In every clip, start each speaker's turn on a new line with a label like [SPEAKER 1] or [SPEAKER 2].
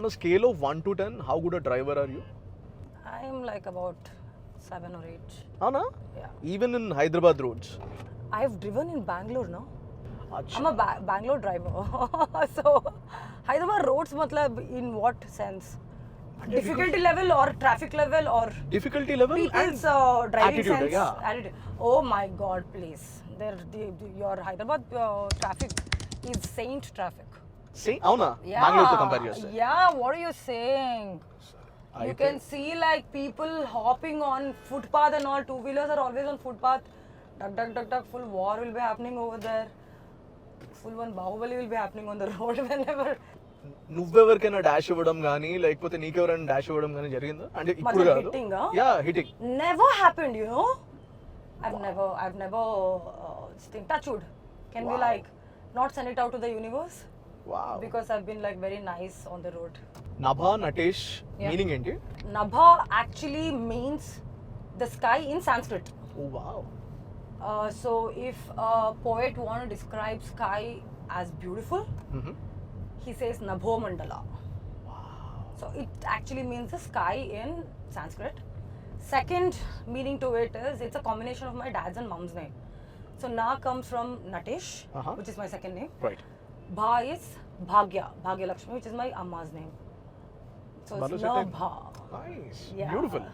[SPEAKER 1] a scale of 1 to 10, how good a driver are you?
[SPEAKER 2] I'm like about 7 or 8.
[SPEAKER 1] Anna?
[SPEAKER 2] Yeah.
[SPEAKER 1] Even in Hyderabad roads.
[SPEAKER 2] I've driven in Bangalore now.
[SPEAKER 1] Achha.
[SPEAKER 2] I'm a Bangalore driver. So, Hyderabad roads, matlab, in what sense? Difficulty level or traffic level or
[SPEAKER 1] Difficulty level
[SPEAKER 2] people's
[SPEAKER 1] and
[SPEAKER 2] driving
[SPEAKER 1] attitude,
[SPEAKER 2] sense?
[SPEAKER 1] yeah.
[SPEAKER 2] Attitude. Oh my God, please. Your Hyderabad traffic is saint traffic.
[SPEAKER 1] See, Avuna,
[SPEAKER 2] Yeah.
[SPEAKER 1] Bangalore to compare yourself.
[SPEAKER 2] Yeah, what are you saying? You
[SPEAKER 1] Aithe-
[SPEAKER 2] can see like people hopping on footpath and all. Two-wheelers are always on footpath. Duck, duck, duck, duck. Full war will be happening over there. Full one Bahubali will be happening on the road whenever.
[SPEAKER 1] నువ్వెవరికైనా dash ఇవ్వడం కానీ లేకపోతే నీకెవరైనా dash ఇవ్వడం కానీ జరిగిందా అంటే ఇప్పుడు
[SPEAKER 2] Matlab
[SPEAKER 1] కాదు
[SPEAKER 2] hitting, huh?
[SPEAKER 1] Yeah hitting
[SPEAKER 2] Never happened, you know. I've never touch wood. Can we
[SPEAKER 1] Wow.
[SPEAKER 2] like not send it out to the universe?
[SPEAKER 1] Wow
[SPEAKER 2] Because I've been like very nice on the road.
[SPEAKER 1] Nabha Natesh
[SPEAKER 2] Yeah.
[SPEAKER 1] Meaning ఏంటి
[SPEAKER 2] Nabha actually means the sky in Sanskrit.
[SPEAKER 1] Oh wow
[SPEAKER 2] So if a poet want to describe sky as beautiful, he says Nabho Mandala. So it actually means the sky in Sanskrit. Second meaning to it is it's a combination of my dad's and mom's name. So Na comes from Natesh,
[SPEAKER 1] Uh-huh.
[SPEAKER 2] which is my second name.
[SPEAKER 1] Right
[SPEAKER 2] Bha is Bhagya Lakshmi, which is my Amma's name. So it's
[SPEAKER 1] Balu Settai.
[SPEAKER 2] Nabha.
[SPEAKER 1] Nice
[SPEAKER 2] Yeah.
[SPEAKER 1] Beautiful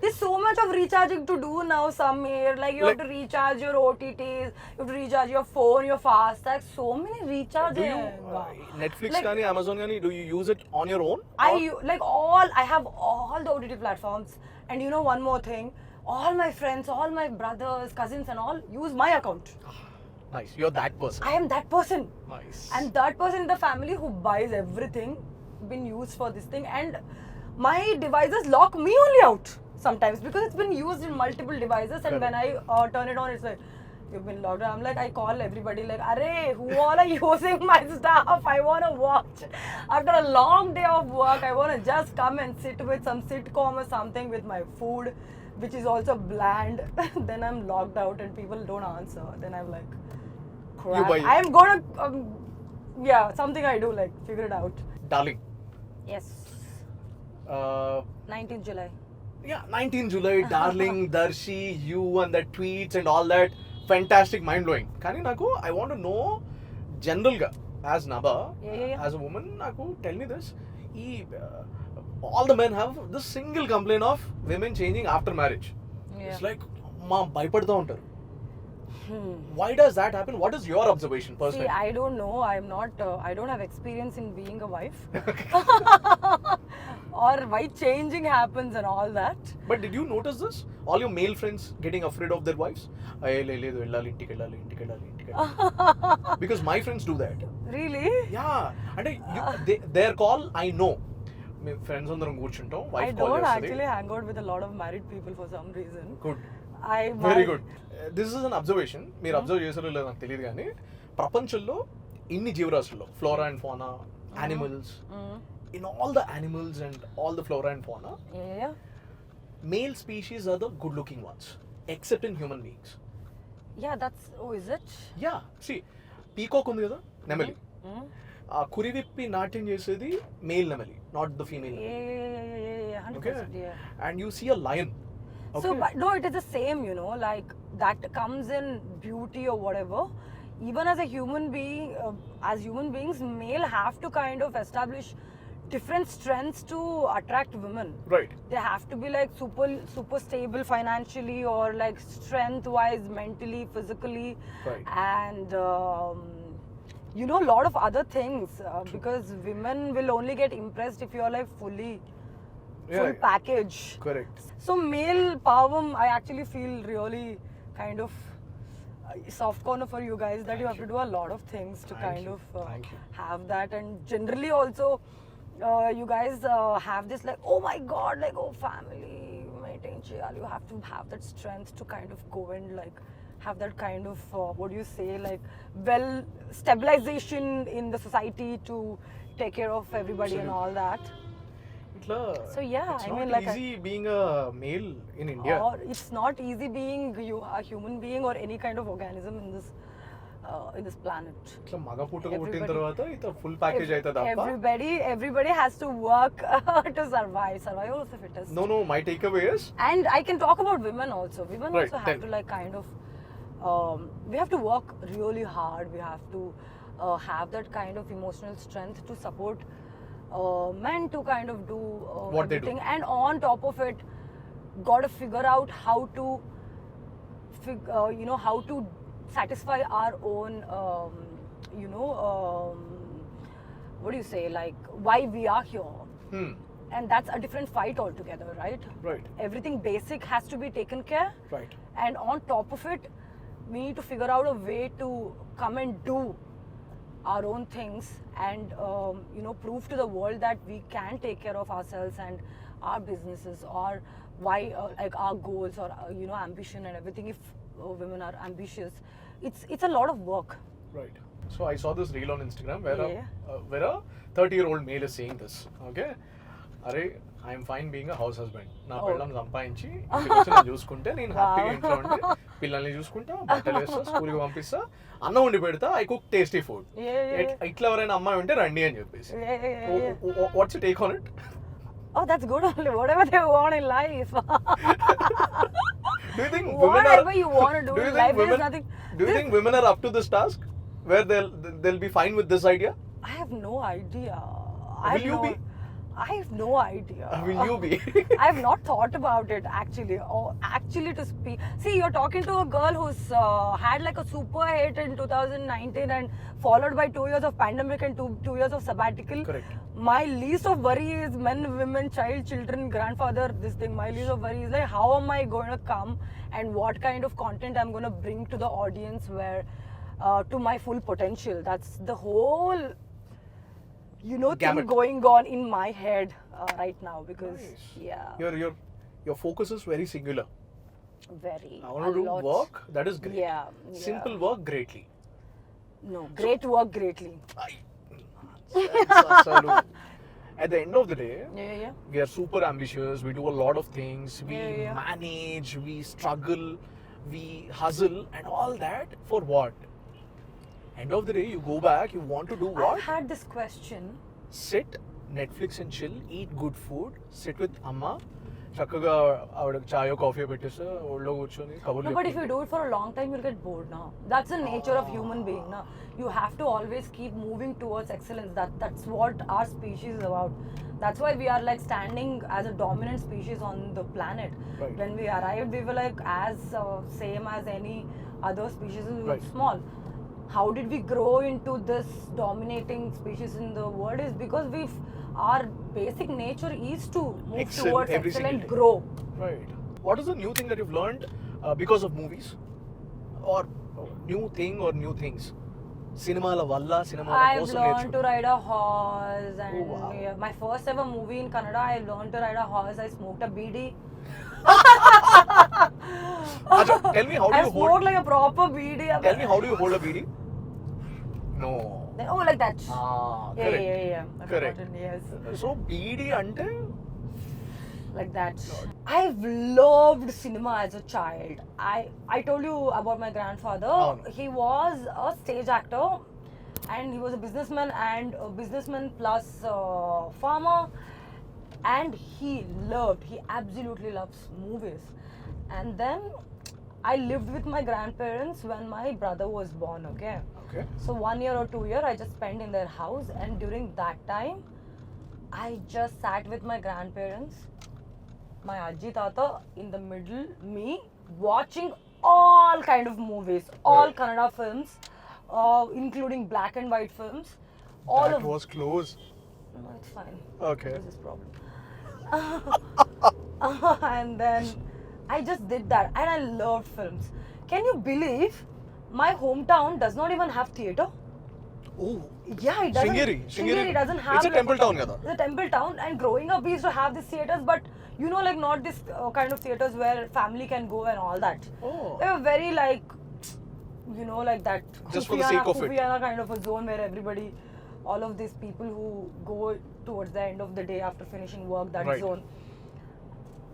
[SPEAKER 2] There's so much of recharging to do now, Samir. Like you have to recharge your OTTs, you have to recharge your phone, your FASTag. So many recharging.
[SPEAKER 1] Netflix
[SPEAKER 2] Like-
[SPEAKER 1] కానీ Amazon కానీ do you use it on your own
[SPEAKER 2] I have all the OTT platforms, and you know one more thing, all my friends, all my brothers, cousins, and all use my account.
[SPEAKER 1] Nice you are that person
[SPEAKER 2] I am that person,
[SPEAKER 1] nice
[SPEAKER 2] and that person in the family who buys everything been used for this thing, and my devices lock me only out sometimes because it's been used in multiple devices, and when I turn it on, it's like, you've been locked out. I'm like, I call everybody like, Arey, who all are using my stuff? I want to watch. After a long day of work, I want to just come and sit with some sitcom or something with my food, which is also bland. Then I'm locked out and people don't answer. Then I'm like, crap.
[SPEAKER 1] buy it.
[SPEAKER 2] I'm gonna, something I do, like, figure it out.
[SPEAKER 1] Darling
[SPEAKER 2] Yes. 19th July.
[SPEAKER 1] Yeah, 19 July, darling, Darshi, you and the tweets and all that. Fantastic, mind blowing. Kani naku, I want to know general ga, as Nabha,
[SPEAKER 2] Yeah.
[SPEAKER 1] as a woman, naku, tell me this. All the men have this single complaint of women changing after marriage.
[SPEAKER 2] Yeah.
[SPEAKER 1] It's like, ma, bhaypadta untaru. Why does that happen? What is your observation
[SPEAKER 2] See,
[SPEAKER 1] personally?
[SPEAKER 2] I don't know. I'm not. I don't have experience in being a wife, or why changing happens and all that.
[SPEAKER 1] But did you notice this? All your male friends getting afraid of their wives? లేదు వెళ్ళాలి ఇంటికి వెళ్ళాలి ఇంటికి వెళ్ళాలి ఇంటికి వెళ్ళాలి. Because my friends do that.
[SPEAKER 2] Really?
[SPEAKER 1] Yeah, అంటే their call I know. మేము ఫ్రెండ్స్ అందరం కూర్చుంటాం
[SPEAKER 2] I
[SPEAKER 1] వైఫ్ కాల్
[SPEAKER 2] don't
[SPEAKER 1] చేస్తుంది.
[SPEAKER 2] actually hang out with a lot of married people for some reason.
[SPEAKER 1] Good
[SPEAKER 2] I
[SPEAKER 1] very good this is an observation మీరు observe చేసారో లేదో నాకు తెలియదు కానీ ప్రపంచంలో ఇన్ని జీవరాశుల్లో flora and fauna animals in all the animals and all the flora and fauna
[SPEAKER 2] Yeah.
[SPEAKER 1] Male species are the good looking ones except in human beings
[SPEAKER 2] Yeah. That's. Oh, is it?
[SPEAKER 1] Yeah see peacock ఉంది కదా నెమలి
[SPEAKER 2] Mm.
[SPEAKER 1] ఆ కురివిప్పి నాట్యం చేసేది male నెమలి not the female
[SPEAKER 2] Yeah. 100%. Yeah.
[SPEAKER 1] And you see a lion
[SPEAKER 2] So, but no, it is the same, you know, like that comes in beauty or whatever. Even as a human being, as human beings, male have to kind of establish different strengths to attract women.
[SPEAKER 1] Right
[SPEAKER 2] They have to be like super stable financially, or like strength wise, mentally, physically,
[SPEAKER 1] Right.
[SPEAKER 2] and you know, a lot of other things, because women will only get impressed if you're like full package.
[SPEAKER 1] Correct
[SPEAKER 2] So male power, I actually feel really kind of soft corner for you guys, that you have to do a lot of things to
[SPEAKER 1] Thank
[SPEAKER 2] kind
[SPEAKER 1] you.
[SPEAKER 2] of
[SPEAKER 1] Thank you.
[SPEAKER 2] have that. And generally also you guys have this like, oh my god, like, oh, family maintain cheyali. You have to have that strength to kind of go and like have that kind of what do you say, like, well, stabilization in the society to take care of everybody and all that.
[SPEAKER 1] ఇట్లా
[SPEAKER 2] So, yeah,
[SPEAKER 1] it's
[SPEAKER 2] I
[SPEAKER 1] not
[SPEAKER 2] mean, like,
[SPEAKER 1] easy being a male in India.
[SPEAKER 2] Or it's not easy being a human being or any kind of organism in this in this planet.
[SPEAKER 1] ఇట్లా మగ పుట్టుక పుట్టిన
[SPEAKER 2] Everybody-
[SPEAKER 1] తర్వాత ఇట్లా full package అయితే తప్ప
[SPEAKER 2] Everybody has to work to survive. Survival of the fittest.
[SPEAKER 1] No, my takeaway is
[SPEAKER 2] And I can talk about women also. Women
[SPEAKER 1] Right,
[SPEAKER 2] also have
[SPEAKER 1] tell
[SPEAKER 2] to like kind of, we have to work really hard. We have to have that kind of emotional strength to support men to kind of do
[SPEAKER 1] What they do.
[SPEAKER 2] everything. And on top of it, got to figure out how to, how to satisfy our own, what do you say, like why we are here. And that's a different fight altogether, right?
[SPEAKER 1] right,
[SPEAKER 2] Everything basic has to be taken care,
[SPEAKER 1] right.
[SPEAKER 2] and on top of it, we need to figure out a way to come and do our own things and prove to the world that we can take care of ourselves and our businesses, or why like our goals or ambition and everything. If women are ambitious, it's a lot of work.
[SPEAKER 1] Right. So I saw this reel on Instagram where
[SPEAKER 2] Yeah.
[SPEAKER 1] where a 30-year-old male is saying this. Okay. అరే I'm fine being a house husband. నా
[SPEAKER 2] Oh.
[SPEAKER 1] పిల్లల్ని సంపాదించి ఇంటికి వచ్చి నేను చూసుకుంటే నేను హ్యాపీగా
[SPEAKER 2] Wow.
[SPEAKER 1] ఇంట్లో ఉంటే పిల్లల్ని చూసుకుంటా, బట్టలు వేస్తా, స్కూల్కి పంపిస్తా, అన్నం వండి పెడతా, I cook tasty food.
[SPEAKER 2] Yeah.
[SPEAKER 1] ఇట్లా ఎవరైనా అమ్మాయి ఉంటే రండి అని చెప్పేసి.
[SPEAKER 2] Yeah.
[SPEAKER 1] What's take on it?
[SPEAKER 2] Oh, that's good only. Whatever they want in life.
[SPEAKER 1] Do you think women are?
[SPEAKER 2] Whatever you want to do
[SPEAKER 1] Do you
[SPEAKER 2] in
[SPEAKER 1] think
[SPEAKER 2] life, there is
[SPEAKER 1] women?
[SPEAKER 2] nothing.
[SPEAKER 1] Do you think women are up to this task, where they'll be fine with this idea?
[SPEAKER 2] I have no idea.
[SPEAKER 1] Will you be?
[SPEAKER 2] I have no idea.
[SPEAKER 1] Will you be?
[SPEAKER 2] I have not thought about it actually. Actually, to speak, see, you're talking to a girl who's had like a super hit in 2019 and followed by 2 years of pandemic and two years of sabbatical.
[SPEAKER 1] Correct.
[SPEAKER 2] My least of worry is men, women, child, children, grandfather. This thing. My least of worry is like how am I going to come and what kind of content I'm going to bring to the audience where to my full potential. That's the whole thing
[SPEAKER 1] Gamut.
[SPEAKER 2] going on in my head right now because
[SPEAKER 1] Nice.
[SPEAKER 2] yeah,
[SPEAKER 1] Your focus is very singular.
[SPEAKER 2] very.
[SPEAKER 1] I want to do
[SPEAKER 2] a lot.
[SPEAKER 1] work that is great.
[SPEAKER 2] Yeah.
[SPEAKER 1] Simple work greatly.
[SPEAKER 2] No, great work greatly.
[SPEAKER 1] At the end of the day,
[SPEAKER 2] Yeah.
[SPEAKER 1] we are super ambitious. We do a lot of things. We
[SPEAKER 2] Yeah.
[SPEAKER 1] manage. We struggle. We hustle, and all that for what? End of the day, you go back. You want to do what?
[SPEAKER 2] I've had this question.
[SPEAKER 1] Sit, Netflix and chill, eat good food, sit with Amma, చక్కగా ఆవిడకి చాయో coffee పెట్టేస్తే ఒళ్ళో కూర్చొని
[SPEAKER 2] No,
[SPEAKER 1] కబుర్లు
[SPEAKER 2] but if you do it for a long time, you'll get bored now. That's the nature of human being now. You have to always keep moving towards excellence. That's what our species is about. That's why we are like standing as a dominant species on the planet.
[SPEAKER 1] Right.
[SPEAKER 2] When we arrived, we were like as same as any other species. We were
[SPEAKER 1] Right.
[SPEAKER 2] small. How did we grow into this dominating species in the world? Is because our basic nature is to move
[SPEAKER 1] Excel
[SPEAKER 2] towards
[SPEAKER 1] every
[SPEAKER 2] excel
[SPEAKER 1] single
[SPEAKER 2] and
[SPEAKER 1] day.
[SPEAKER 2] grow.
[SPEAKER 1] Right. What is the new thing that you've learned because of movies? Or new thing or new things? సినిమాల వల్ల సినిమాల
[SPEAKER 2] I've
[SPEAKER 1] కోసం
[SPEAKER 2] learned to
[SPEAKER 1] నేర్చుకున్నా.
[SPEAKER 2] ride a horse and
[SPEAKER 1] Oh, wow.
[SPEAKER 2] yeah, my first ever movie in Kannada, I learned to ride a horse. I smoked a BD.
[SPEAKER 1] Acha, tell me how do
[SPEAKER 2] I
[SPEAKER 1] you
[SPEAKER 2] smoked
[SPEAKER 1] hold?
[SPEAKER 2] like a proper BD.
[SPEAKER 1] Tell me how do you hold a BD? No.
[SPEAKER 2] Oh, like that. Yeah,
[SPEAKER 1] Correct.
[SPEAKER 2] yeah. I've
[SPEAKER 1] Correct.
[SPEAKER 2] forgotten, yes.
[SPEAKER 1] So BD అంటే
[SPEAKER 2] Like that. I've loved cinema as a child. I told you about my grandfather.
[SPEAKER 1] Oh, no.
[SPEAKER 2] He was a stage actor and he was a businessman plus farmer, and he absolutely loves movies. And then I lived with my grandparents when my brother was born, okay?
[SPEAKER 1] Okay.
[SPEAKER 2] So 1 year or 2 year I just spent in their house, and during that time I just sat with my grandparents, my Ajji Tata in the middle, me watching all kind of movies, all
[SPEAKER 1] Right.
[SPEAKER 2] Kannada films, including black and white films. All
[SPEAKER 1] That
[SPEAKER 2] of
[SPEAKER 1] was close.
[SPEAKER 2] No, it's fine.
[SPEAKER 1] Okay.
[SPEAKER 2] This is problem. And then I just did that, and I loved films. Can you believe my hometown does not even have theatre?
[SPEAKER 1] Oh.
[SPEAKER 2] Yeah, it doesn't.
[SPEAKER 1] Sringeri
[SPEAKER 2] doesn't have.
[SPEAKER 1] It's a temple town kada.
[SPEAKER 2] It's a temple town, and growing up we used to have these theatres, but like not this kind of theatres where family can go and all that.
[SPEAKER 1] Oh.
[SPEAKER 2] They were very like, like that.
[SPEAKER 1] Just for the sake of it.
[SPEAKER 2] Hufiana kind of a zone where everybody, all of these people who go towards the end of the day after finishing work, that
[SPEAKER 1] Right.
[SPEAKER 2] zone.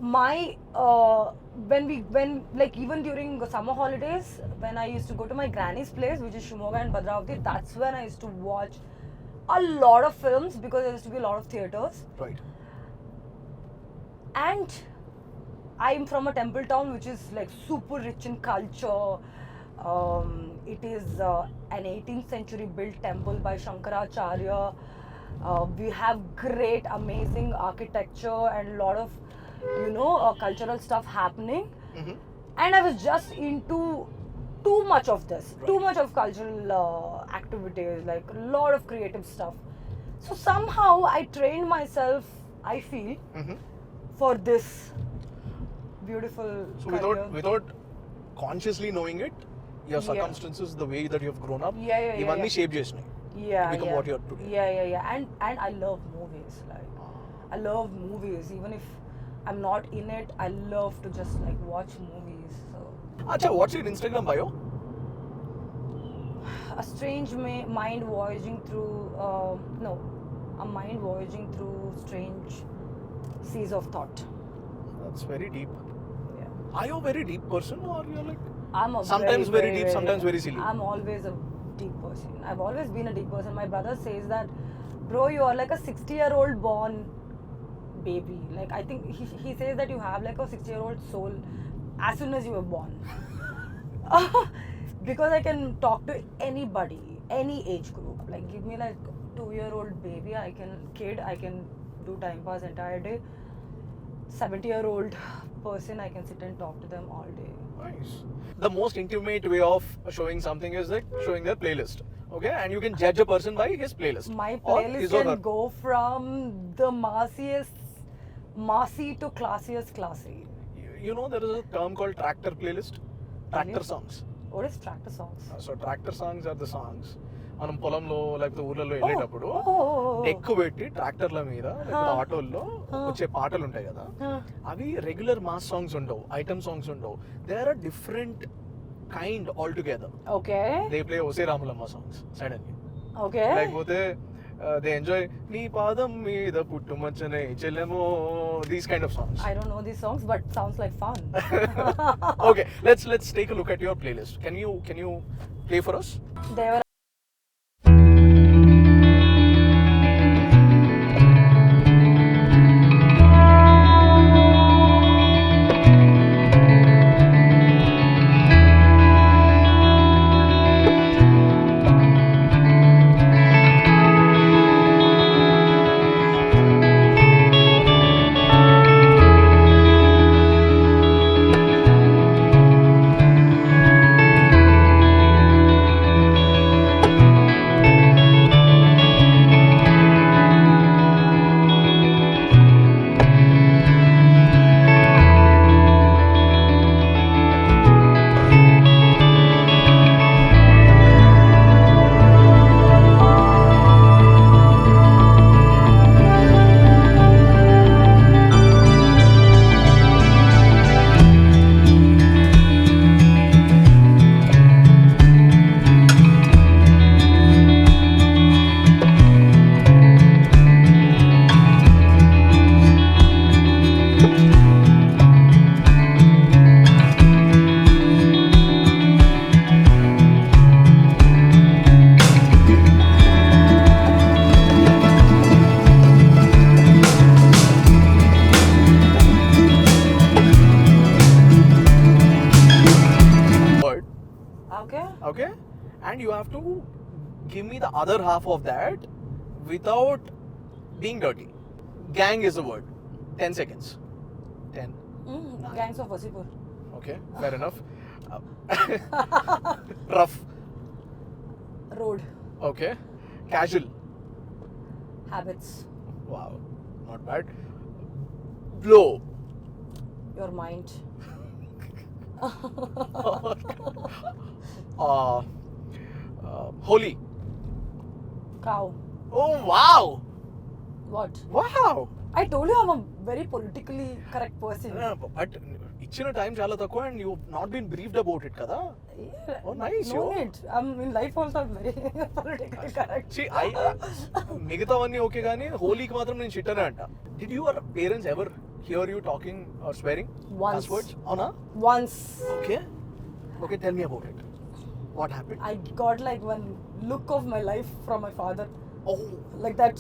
[SPEAKER 2] my when like even during the summer holidays, when I used to go to my granny's place, which is Shimoga and Bhadravati, that's when I used to watch a lot of films because there used to be a lot of theaters.
[SPEAKER 1] Right.
[SPEAKER 2] And I'm from a temple town which is like super rich in culture. It is an 18th century built temple by Shankaracharya. We have great, amazing architecture and a lot of, cultural stuff happening.
[SPEAKER 1] Mm-hmm.
[SPEAKER 2] And I was just into too much of this, too much of cultural activities, like a lot of creative stuff. So somehow I trained myself, I feel,
[SPEAKER 1] Mm-hmm.
[SPEAKER 2] for this beautiful
[SPEAKER 1] So
[SPEAKER 2] career.
[SPEAKER 1] without consciously knowing it, your
[SPEAKER 2] Yeah.
[SPEAKER 1] circumstances, the way that you have grown up,
[SPEAKER 2] Yeah.
[SPEAKER 1] ఇవన్నీ shape చేసినాయి.
[SPEAKER 2] Yeah,
[SPEAKER 1] become
[SPEAKER 2] yeah.
[SPEAKER 1] what you are today.
[SPEAKER 2] Yeah. And I love movies. Like, I love movies. Even if I'm not in it, I love to just like watch movies. So,
[SPEAKER 1] Acha, what's your Instagram bio?
[SPEAKER 2] a strange mind voyaging through. No, a mind voyaging through strange seas of thought.
[SPEAKER 1] That's very deep.
[SPEAKER 2] Yeah.
[SPEAKER 1] Are you a very deep person, or you're like
[SPEAKER 2] I'm a
[SPEAKER 1] sometimes very deep, sometimes very silly?
[SPEAKER 2] I'm always a deep person. I've always been a deep person. My brother says that, bro, you are like a 60-year-old born baby. Like, I think he says that you have like a 60-year-old soul as soon as you were born. Because I can talk to anybody, any age group. Like, give me like 2-year-old baby, I can do time pass entire day. 70-year-old person, I can sit and talk to them all day.
[SPEAKER 1] Nice. The most intimate way of showing something is like showing their playlist. Okay, and you can judge a person by his playlist.
[SPEAKER 2] My
[SPEAKER 1] or
[SPEAKER 2] playlist
[SPEAKER 1] his or her.
[SPEAKER 2] can go from the massy to classiest classy.
[SPEAKER 1] You know there is a term called tractor playlist. Tractor
[SPEAKER 2] Really?
[SPEAKER 1] songs.
[SPEAKER 2] What is tractor songs?
[SPEAKER 1] So tractor songs are the songs మనం పొలంలో లేకపోతే ఊర్లలో వెళ్ళేటప్పుడు
[SPEAKER 2] Oh.
[SPEAKER 1] ఎక్కువ పెట్టి ట్రాక్టర్ల మీద లేకపోతే ఆటోల్లో వచ్చే పాటలు ఉంటాయి కదా, అవి రెగ్యులర్ మాస్ సాంగ్స్ ఉండవు, ఐటమ్ సాంగ్స్ ఉండవు. They are different kind all together.
[SPEAKER 2] Okay.
[SPEAKER 1] They play ఒసే రాములమ్మ సాంగ్స్ సడన్లీ,
[SPEAKER 2] Okay.
[SPEAKER 1] లేకపోతే దే ఎంజాయ్ నీ పాదం మీద పుట్టుమచ్చనే చెల్లెమో, these kind of songs.
[SPEAKER 2] I don't know these songs, but sounds like fun.
[SPEAKER 1] Okay, let's take a look at your playlist. Can you play for us?
[SPEAKER 2] They were
[SPEAKER 1] Okay, and you have to give me the other half of that without being dirty. Gang is a word. 10 seconds. 10.
[SPEAKER 2] Gangs of Wasipur.
[SPEAKER 1] Okay, fair enough. Rough.
[SPEAKER 2] Road.
[SPEAKER 1] Okay. Casual.
[SPEAKER 2] Habits.
[SPEAKER 1] Wow, not bad. Blow.
[SPEAKER 2] Your mind.
[SPEAKER 1] Holy.
[SPEAKER 2] Cow.
[SPEAKER 1] Oh wow.
[SPEAKER 2] What?
[SPEAKER 1] Wow.
[SPEAKER 2] I told you I'm a very politically correct person.
[SPEAKER 1] But ఇచ్చిన time చాలా తక్కువ and you've not been briefed about it కదా.
[SPEAKER 2] Yeah.
[SPEAKER 1] Oh, nice,
[SPEAKER 2] No
[SPEAKER 1] yo.
[SPEAKER 2] need. I'm in life also I'm very politically correct.
[SPEAKER 1] See, మిగతావన్నీ okay కానీ హోలీకి మాత్రం నేను చిట్టనే అంట. Did your parents ever hear you talking or swearing?
[SPEAKER 2] Once.
[SPEAKER 1] Words? Oh, no?
[SPEAKER 2] Once.
[SPEAKER 1] Okay. Okay, tell me about it. What happened?
[SPEAKER 2] I got like one look of my life from my father.
[SPEAKER 1] Oh,
[SPEAKER 2] Like that.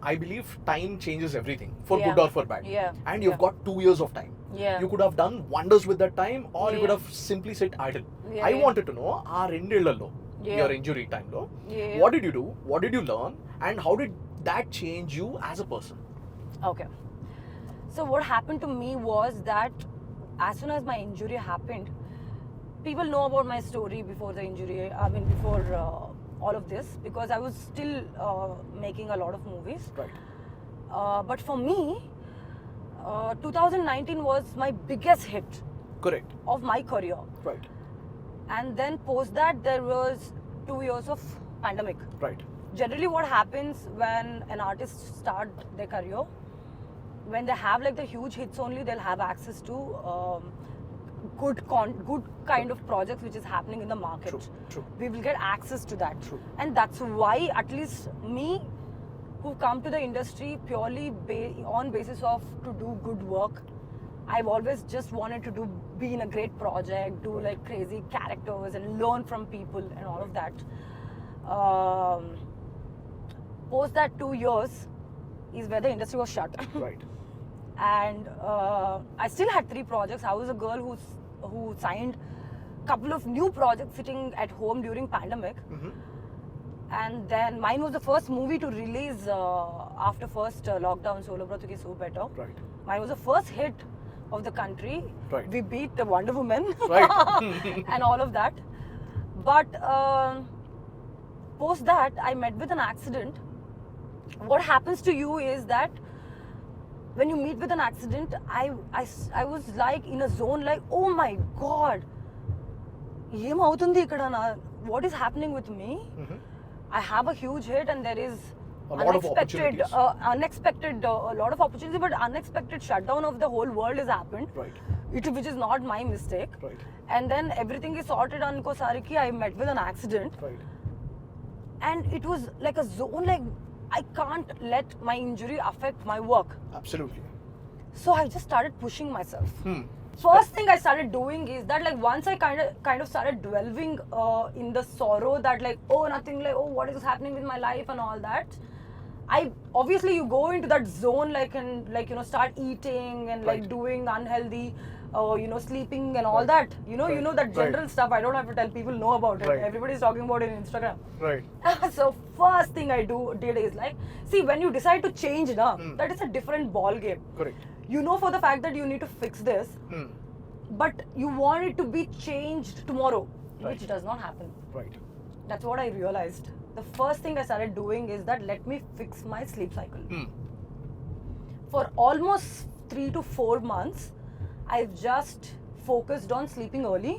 [SPEAKER 1] I believe time changes everything, for
[SPEAKER 2] Yeah.
[SPEAKER 1] good or for bad.
[SPEAKER 2] Yeah.
[SPEAKER 1] And you've
[SPEAKER 2] Yeah.
[SPEAKER 1] got 2 years of time.
[SPEAKER 2] Yeah.
[SPEAKER 1] You could have done wonders with that time, or you could
[SPEAKER 2] Yeah.
[SPEAKER 1] have simply sit idle.
[SPEAKER 2] Yeah,
[SPEAKER 1] I
[SPEAKER 2] yeah.
[SPEAKER 1] wanted to know, our రెండేళ్లలో,
[SPEAKER 2] Yeah.
[SPEAKER 1] your injury time lo,
[SPEAKER 2] Yeah.
[SPEAKER 1] what did you do? What did you learn? And how did that change you as a person?
[SPEAKER 2] Okay. So what happened to me was that as soon as my injury happened, people know about my story before the injury. I mean, before all of this, because I was still making a lot of movies.
[SPEAKER 1] Right.
[SPEAKER 2] But for me, 2019 was my biggest hit
[SPEAKER 1] Correct.
[SPEAKER 2] of my career.
[SPEAKER 1] Right.
[SPEAKER 2] And then post that, there was 2 years of pandemic.
[SPEAKER 1] Right.
[SPEAKER 2] Generally what happens when an artist start their career, when they have like the huge hits only, they'll have access to good kind of projects which is happening in the market.
[SPEAKER 1] True. True.
[SPEAKER 2] We will get access to that.
[SPEAKER 1] True.
[SPEAKER 2] And that's why at least me, who come to the industry purely on basis of to do good work, I've always just wanted to be in a great project, do like crazy characters and learn from people and all of that. Post that 2 years is where the industry was shut.
[SPEAKER 1] Right.
[SPEAKER 2] And I still had 3 projects. I was a girl who signed a couple of new projects sitting at home during pandemic.
[SPEAKER 1] Mm-hmm.
[SPEAKER 2] And then mine was the first movie to release after first lockdown, Solo Brother Ki So Better.
[SPEAKER 1] Right.
[SPEAKER 2] Mine was the first hit of the country.
[SPEAKER 1] Right.
[SPEAKER 2] We beat the Wonder Woman.
[SPEAKER 1] Right.
[SPEAKER 2] And all of that. But post that, I met with an accident. What happens to you is that when you meet with an accident, I was like in a zone like, oh my god, what is happening with me?
[SPEAKER 1] Mm-hmm.
[SPEAKER 2] I have a huge hit and there is
[SPEAKER 1] A lot of opportunities.
[SPEAKER 2] unexpected, a lot of opportunity, but unexpected shutdown of the whole world has happened.
[SPEAKER 1] Right.
[SPEAKER 2] Which is not my mistake.
[SPEAKER 1] Right.
[SPEAKER 2] And then everything is sorted on Kosariki. I met with an accident.
[SPEAKER 1] Right.
[SPEAKER 2] And it was like a zone, like I can't let my injury affect my work.
[SPEAKER 1] Absolutely.
[SPEAKER 2] So I just started pushing myself.
[SPEAKER 1] Hmm.
[SPEAKER 2] First thing I started doing is that like once I kind of started dwelling in the sorrow that like, oh nothing, like oh what is happening with my life and all that, I obviously you go into that zone like and like start eating and like
[SPEAKER 1] Right.
[SPEAKER 2] doing unhealthy sleeping and all
[SPEAKER 1] Right.
[SPEAKER 2] that you know
[SPEAKER 1] Right.
[SPEAKER 2] that general
[SPEAKER 1] Right.
[SPEAKER 2] stuff. I don't have to tell people know about it.
[SPEAKER 1] Right.
[SPEAKER 2] Everybody's talking about it in Instagram.
[SPEAKER 1] Right.
[SPEAKER 2] So first thing I did is like, see, when you decide to change now,
[SPEAKER 1] Hmm.
[SPEAKER 2] that is a different ball game.
[SPEAKER 1] Correct.
[SPEAKER 2] You know for the fact that you need to fix this,
[SPEAKER 1] Hmm.
[SPEAKER 2] but you want it to be changed tomorrow,
[SPEAKER 1] Right.
[SPEAKER 2] which does not happen.
[SPEAKER 1] Right.
[SPEAKER 2] That's what I realized. The first thing I started doing is that let me fix my sleep cycle.
[SPEAKER 1] Hmm.
[SPEAKER 2] For almost 3 to 4 months, I've just focused on sleeping early,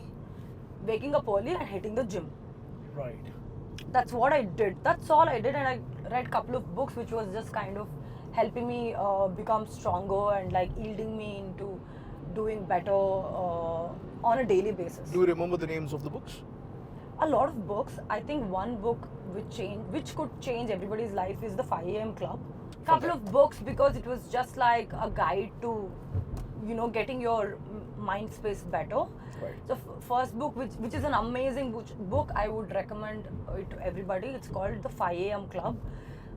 [SPEAKER 2] waking up early and hitting the gym.
[SPEAKER 1] Right.
[SPEAKER 2] That's what I did. That's all I did, and I read a couple of books which was just kind of helping me become stronger and like yielding me into doing better on a daily basis.
[SPEAKER 1] Do you remember the names of the books?
[SPEAKER 2] A lot of books. I think one book which could change everybody's life is the 5 a.m. Club. Couple of books because it was just like a guide to getting your mind space better.
[SPEAKER 1] Right.
[SPEAKER 2] The first book, which is an amazing book, I would recommend it to everybody. It's called The 5 a.m. Club.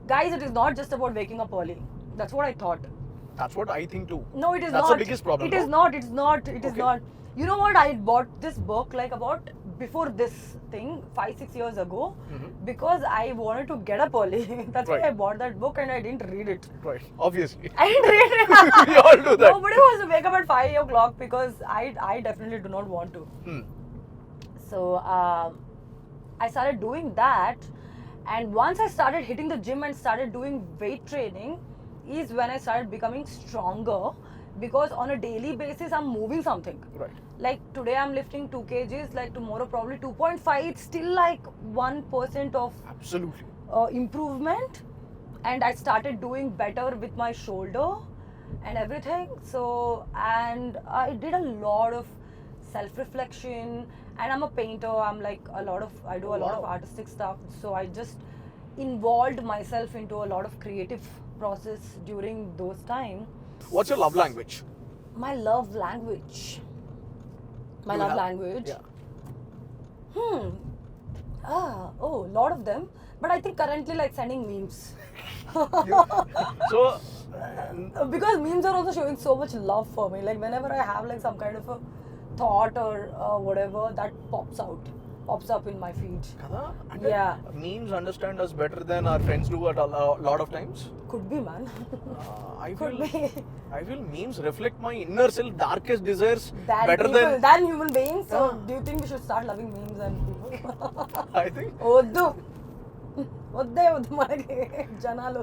[SPEAKER 2] Guys, it is not just about waking up early. That's what I thought.
[SPEAKER 1] That's what I think too.
[SPEAKER 2] No, it is
[SPEAKER 1] That's
[SPEAKER 2] not.
[SPEAKER 1] the biggest problem.
[SPEAKER 2] It is not. It's not. It is
[SPEAKER 1] Okay.
[SPEAKER 2] not. You know what? I bought this book like about before this thing 5-6 years ago
[SPEAKER 1] Mhm.
[SPEAKER 2] because I wanted to get up early. That's
[SPEAKER 1] Right.
[SPEAKER 2] why I bought that book and I didn't read it.
[SPEAKER 1] Right. Obviously.
[SPEAKER 2] I didn't read it.
[SPEAKER 1] We all do that.
[SPEAKER 2] Nobody wants to wake up at 5 o'clock because I definitely do not want to.
[SPEAKER 1] Hmm.
[SPEAKER 2] So I started doing that, and once I started hitting the gym and started doing weight training, is when I started becoming stronger because on a daily basis I'm moving something.
[SPEAKER 1] Right.
[SPEAKER 2] Like today I'm lifting 2 kgs, like tomorrow probably 2.5. It's still like 1% of
[SPEAKER 1] Absolutely.
[SPEAKER 2] improvement, and I started doing better with my shoulder and everything. So, and I did a lot of self-reflection, and I'm a painter. I do a lot of
[SPEAKER 1] Wow.
[SPEAKER 2] artistic stuff. So I just involved myself into a lot of creative process during those time.
[SPEAKER 1] What's your love language?
[SPEAKER 2] My love language. My
[SPEAKER 1] You
[SPEAKER 2] love
[SPEAKER 1] have-
[SPEAKER 2] language.
[SPEAKER 1] Yeah.
[SPEAKER 2] Lot of them. But I think currently like sending memes.
[SPEAKER 1] So,
[SPEAKER 2] Because memes are also showing so much love for me. Like whenever I have like some kind of a thought or whatever, that pops up in my feed.
[SPEAKER 1] kada?
[SPEAKER 2] Yeah.
[SPEAKER 1] Memes understand us better than our friends do at a lot of times.
[SPEAKER 2] Could be, man.
[SPEAKER 1] I
[SPEAKER 2] Could
[SPEAKER 1] feel
[SPEAKER 2] be.
[SPEAKER 1] I feel memes reflect my inner self, darkest desires better
[SPEAKER 2] Than human beings. So
[SPEAKER 1] Yeah.
[SPEAKER 2] do you think we should start loving memes and people?
[SPEAKER 1] I think.
[SPEAKER 2] వద్దు మనకి జనాలు.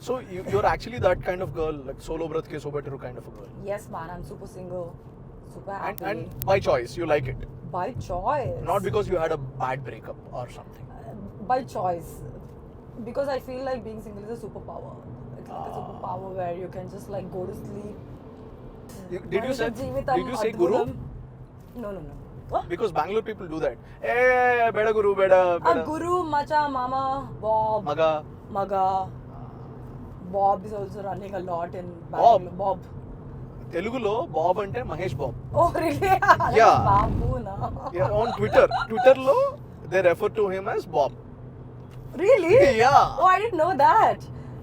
[SPEAKER 1] So you're actually that kind of girl, like solo bratke so better kind of a girl.
[SPEAKER 2] Yes, man, I'm super single, super happy.
[SPEAKER 1] And by choice, you like it.
[SPEAKER 2] By choice.
[SPEAKER 1] Not because you had a bad breakup or something.
[SPEAKER 2] By choice. Because I feel like being single is a superpower. It's like a superpower where you can just like go to sleep.
[SPEAKER 1] Did you say guru?
[SPEAKER 2] No. What?
[SPEAKER 1] Because Bangalore people do that. Hey, beda guru, beda.
[SPEAKER 2] Guru, Macha, Mama, Bob,
[SPEAKER 1] Maga.
[SPEAKER 2] Bob is also running a lot in
[SPEAKER 1] Bob?
[SPEAKER 2] Bangalore. Bob.
[SPEAKER 1] Telugulo Bob ante Mahesh Bob.
[SPEAKER 2] Oh, really?
[SPEAKER 1] Yeah.
[SPEAKER 2] Babu, na.
[SPEAKER 1] Yeah, on Twitter lo they refer to him as Bob.
[SPEAKER 2] Really?
[SPEAKER 1] Yeah.
[SPEAKER 2] Oh, I didn't know that.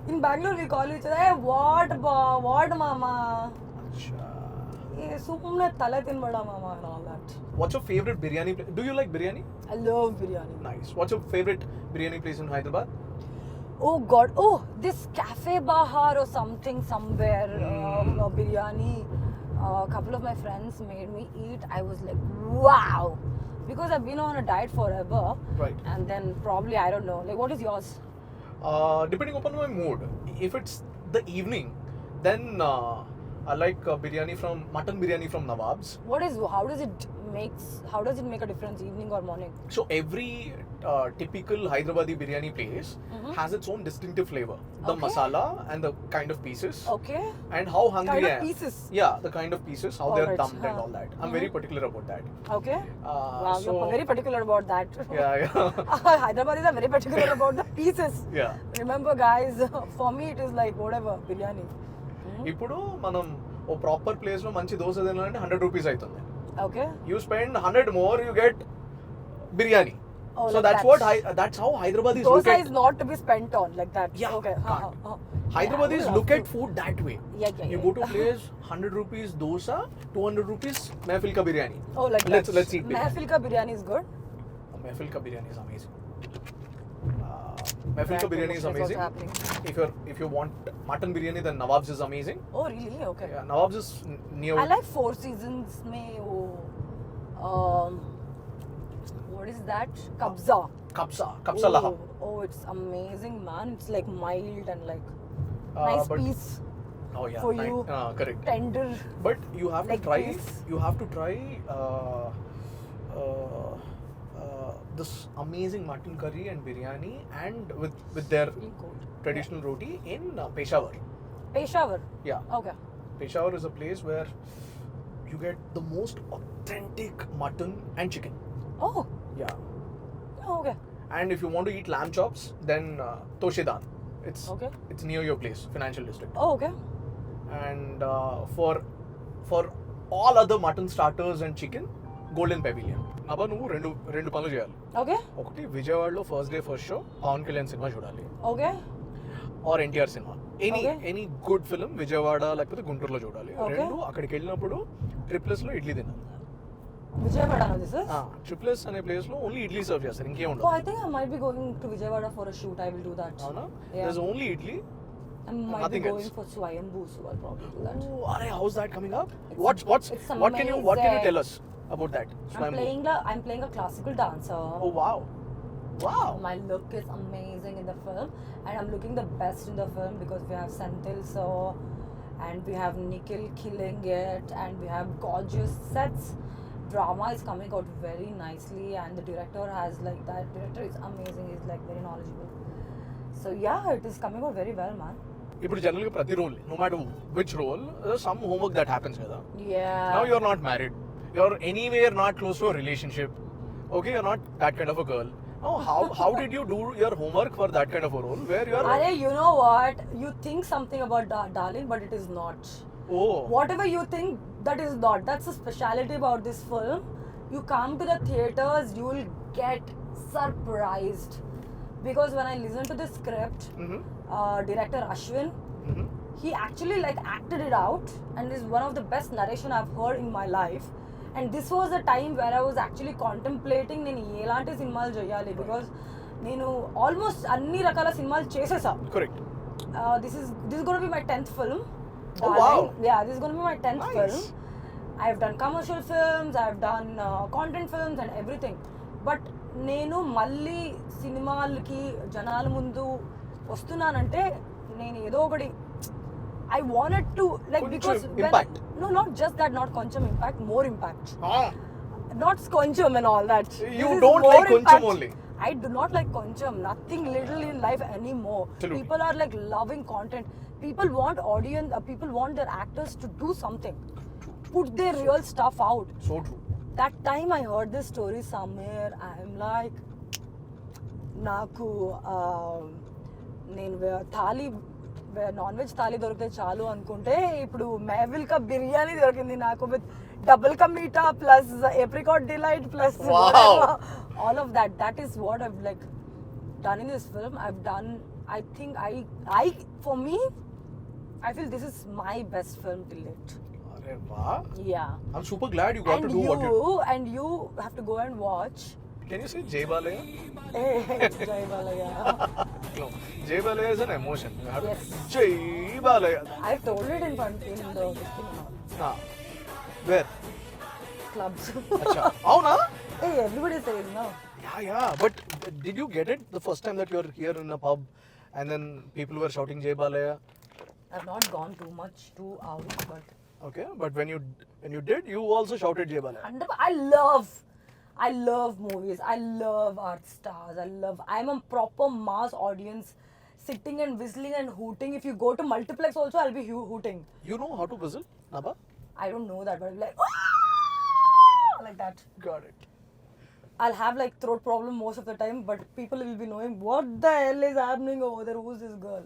[SPEAKER 2] In Bangalore, we call each other, hey, what, Bob? What, Mama? Sumne tala tinbada, Mama, and all that.
[SPEAKER 1] What's your favorite biryani place? Do you like biryani?
[SPEAKER 2] I love biryani.
[SPEAKER 1] Nice. What's your favorite biryani place in Hyderabad?
[SPEAKER 2] Oh God! Oh, this Cafe Bahar or something somewhere. Biryani. A couple of my friends made me eat. I was like, wow, because I've been on a diet forever.
[SPEAKER 1] Right.
[SPEAKER 2] And then probably I don't know. Like, what is yours?
[SPEAKER 1] Depending upon my mood. If it's the evening, then I like mutton biryani from Nawab's.
[SPEAKER 2] How does it make a difference, evening or morning?
[SPEAKER 1] So every typical Hyderabadi biryani place has its own distinctive flavor. The
[SPEAKER 2] Okay.
[SPEAKER 1] masala and the kind of pieces.
[SPEAKER 2] Okay.
[SPEAKER 1] And how hungry
[SPEAKER 2] Kind of
[SPEAKER 1] I am.
[SPEAKER 2] pieces.
[SPEAKER 1] Yeah, the kind of pieces, how they're
[SPEAKER 2] Alright.
[SPEAKER 1] dumped and all that. I'm very particular about that.
[SPEAKER 2] Okay. Wow,
[SPEAKER 1] So,
[SPEAKER 2] you're very particular about that.
[SPEAKER 1] Yeah.
[SPEAKER 2] Hyderabadis are very particular about the pieces.
[SPEAKER 1] Yeah.
[SPEAKER 2] Remember, guys, for me it is like whatever biryani.
[SPEAKER 1] ఇప్పుడు మనం ఓ proper place లో మంచి దోశ తినాలంటే 100 rupees అవుతుంది.
[SPEAKER 2] Okay.
[SPEAKER 1] You spend 100 more, you get biryani.
[SPEAKER 2] Oh,
[SPEAKER 1] So
[SPEAKER 2] like
[SPEAKER 1] that's
[SPEAKER 2] that.
[SPEAKER 1] that's how Hyderabadis look
[SPEAKER 2] Dosa
[SPEAKER 1] at.
[SPEAKER 2] is not to be spent on like that.
[SPEAKER 1] Yeah,
[SPEAKER 2] Okay.
[SPEAKER 1] can't.
[SPEAKER 2] Yeah,
[SPEAKER 1] Hyderabadis
[SPEAKER 2] I would
[SPEAKER 1] look
[SPEAKER 2] love
[SPEAKER 1] at
[SPEAKER 2] to.
[SPEAKER 1] food that way.
[SPEAKER 2] Yeah.
[SPEAKER 1] You go to a place, 100 rupees dosa, 200 rupees Mehfil ka biryani.
[SPEAKER 2] Oh, like
[SPEAKER 1] let's
[SPEAKER 2] that.
[SPEAKER 1] Let's eat biryani.
[SPEAKER 2] Mehfil ka biryani is good.
[SPEAKER 1] Mehfil ka biryani is amazing. Mehfil ka
[SPEAKER 2] That
[SPEAKER 1] biryani is
[SPEAKER 2] also
[SPEAKER 1] amazing.
[SPEAKER 2] happening.
[SPEAKER 1] If you want mutton biryani, then Nawab's is amazing.
[SPEAKER 2] Oh, really? Okay.
[SPEAKER 1] Yeah, Nawab's is near.
[SPEAKER 2] I like Four Seasons mein what is that? Kabza.
[SPEAKER 1] Kapsa laham.
[SPEAKER 2] Oh, it's amazing, man. It's like mild and like
[SPEAKER 1] Uh,
[SPEAKER 2] nice
[SPEAKER 1] but-
[SPEAKER 2] piece,
[SPEAKER 1] Oh yeah,
[SPEAKER 2] for you.
[SPEAKER 1] correct.
[SPEAKER 2] tender.
[SPEAKER 1] But you have
[SPEAKER 2] Like
[SPEAKER 1] to try.
[SPEAKER 2] this.
[SPEAKER 1] You have to try this amazing mutton curry and biryani, and with their
[SPEAKER 2] Really good.
[SPEAKER 1] traditional roti in Peshawar.
[SPEAKER 2] Peshawar.
[SPEAKER 1] Yeah,
[SPEAKER 2] Okay.
[SPEAKER 1] Peshawar is a place where you get the most authentic mutton and chicken.
[SPEAKER 2] Oh.
[SPEAKER 1] Yeah,
[SPEAKER 2] Okay.
[SPEAKER 1] and if you want to eat lamb chops, then Toshedan.
[SPEAKER 2] Okay.
[SPEAKER 1] It's near your place, financial district.
[SPEAKER 2] Oh, okay.
[SPEAKER 1] And for all other mutton starters and chicken, Golden Pavilion. అబ్బా నువ్వు రెండు పనులు చేయాలి.
[SPEAKER 2] Okay.
[SPEAKER 1] ఒకటి విజయవాడలో first day first show Pawan Kalyan సినిమా చూడాలి,
[SPEAKER 2] Okay.
[SPEAKER 1] Or NTR సినిమా,
[SPEAKER 2] Okay.
[SPEAKER 1] Any good film Vijayawada లేకపోతే గుంటూరులో చూడాలి.
[SPEAKER 2] Okay.
[SPEAKER 1] రెండు అక్కడికి వెళ్ళినప్పుడు ట్రిప్లెస్ లో ఇడ్లీ తినాలి.
[SPEAKER 2] Vijayawada, this is?
[SPEAKER 1] ట్రిప్లెస్ అనే ప్లేస్ లో ఓన్లీ ఇడ్లీ సర్వ్ చేస్తారు, ఇంకేం
[SPEAKER 2] Oh,
[SPEAKER 1] ఉండదు.
[SPEAKER 2] I think I might be going to Vijayawada for a shoot. I will do that.
[SPEAKER 1] అవునా?
[SPEAKER 2] Yeah.
[SPEAKER 1] There's only idli.
[SPEAKER 2] I might
[SPEAKER 1] Nothing
[SPEAKER 2] be going
[SPEAKER 1] else.
[SPEAKER 2] for Swayambhu, so I'll probably do that.
[SPEAKER 1] Oh, are how's that coming up?
[SPEAKER 2] It's
[SPEAKER 1] What
[SPEAKER 2] it's
[SPEAKER 1] can you
[SPEAKER 2] amazing.
[SPEAKER 1] tell us about that?
[SPEAKER 2] I'm playing a classical dancer.
[SPEAKER 1] Oh wow. Wow.
[SPEAKER 2] My look is amazing in the film, and I'm looking the best in the film because we have Senthil Sir, and we have Nikhil killing it, and we have gorgeous sets. Drama is coming out very nicely, and the director is amazing. He's like very knowledgeable. So yeah, it is coming out very well, man.
[SPEAKER 1] ఇప్పుడు జనరల్గా ప్రతి role, no matter which role, some homework that happens కదా.
[SPEAKER 2] Yeah.
[SPEAKER 1] Now you're not married. You're anywhere not close to a relationship. Okay, you're not that kind of a girl. Oh, how did you do your homework for that kind of a role where you are?
[SPEAKER 2] Arey, you know what? You think something about Darling, but it is not.
[SPEAKER 1] Oh,
[SPEAKER 2] Whatever you think, that is not. That's the speciality about this film. You come to the theaters, you will get surprised. Because when I listen to the script,
[SPEAKER 1] Mhm.
[SPEAKER 2] director Ashwin,
[SPEAKER 1] Mhm.
[SPEAKER 2] he actually like acted it out and is one of the best narration I've heard in my life. And this was a time where I was actually contemplating నేను ఎలాంటి సినిమాలు చేయాలి because నేను almost అన్ని రకాల సినిమాలు చేసేసా.
[SPEAKER 1] Correct.
[SPEAKER 2] This is going to be my 10th film.
[SPEAKER 1] Oh, wow.
[SPEAKER 2] Yeah, this is going to be my 10th
[SPEAKER 1] Nice.
[SPEAKER 2] film. I've done commercial films, I've done content films and everything. But నేను మళ్ళీ సినిమాలకి జనాల ముందు వస్తున్నానంటే నేను ఏదో ఒకటి I wanted to like
[SPEAKER 1] కొంచెం
[SPEAKER 2] because
[SPEAKER 1] impact.
[SPEAKER 2] no, not just that, not కొంచెం impact, more impact.
[SPEAKER 1] Ah,
[SPEAKER 2] Not koncham and all that.
[SPEAKER 1] You
[SPEAKER 2] This is
[SPEAKER 1] don't
[SPEAKER 2] more
[SPEAKER 1] like koncham
[SPEAKER 2] impact.
[SPEAKER 1] only.
[SPEAKER 2] I do not like koncham. Nothing little in life anymore.
[SPEAKER 1] Absolutely.
[SPEAKER 2] People are like loving content. People want audience. People want their actors to do something. Put their real stuff out.
[SPEAKER 1] so true.
[SPEAKER 2] That time I heard this story somewhere, I'm like, నాకు నేను thali non veg thali దొరికితే చాలు అనుకుంటే ఇప్పుడు మెహవిల్ కా బిర్యానీ దొరికింది నాకు with double కా meetha plus apricot delight plus
[SPEAKER 1] Wow.
[SPEAKER 2] All of that is what I've like done in this film. I've done, I think I for me I feel this is my best film till it.
[SPEAKER 1] Arey, wow.
[SPEAKER 2] Yeah.
[SPEAKER 1] I'm super glad you got
[SPEAKER 2] And
[SPEAKER 1] to do what you.
[SPEAKER 2] you have to go and watch.
[SPEAKER 1] Can you say Jay Balaya?
[SPEAKER 2] Jai Balaya.
[SPEAKER 1] No, Jay Balaya is an emotion. You have to-
[SPEAKER 2] Yes.
[SPEAKER 1] Jay Balaya.
[SPEAKER 2] I've told it in front in the this thing and all.
[SPEAKER 1] Ah, where?
[SPEAKER 2] Clubs.
[SPEAKER 1] Acha. Avuna?
[SPEAKER 2] Hey, everybody says no.
[SPEAKER 1] Yeah. But did you get it the first time that you were here in a pub, and then people were shouting Jay Balaya?
[SPEAKER 2] I've not gone too out, but
[SPEAKER 1] Okay, but when you did, you also shouted Jay Balaya.
[SPEAKER 2] and I love movies. I love art stars. I'm a proper mass audience, sitting and whistling and hooting. If you go to multiplex also, I'll be hooting.
[SPEAKER 1] You know how to whistle, Naba?
[SPEAKER 2] I don't know that, but I'll be like like that.
[SPEAKER 1] Got it.
[SPEAKER 2] I'll have like throat problem most of the time, but people will be knowing what the hell is happening over there. Who's this girl?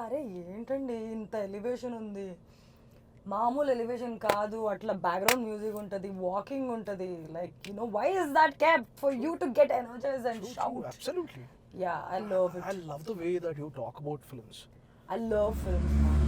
[SPEAKER 2] అరే ఏంటండి ఇంత elevation ఉంది, మామూలు elevation కాదు, అట్లా background music ఉంటుంది, walking ఉంటుంది, like you know why is that cap for you to get energize and
[SPEAKER 1] True,
[SPEAKER 2] shout.
[SPEAKER 1] absolutely.
[SPEAKER 2] Yeah, I love it.
[SPEAKER 1] I love the way that you talk about films.
[SPEAKER 2] I love films.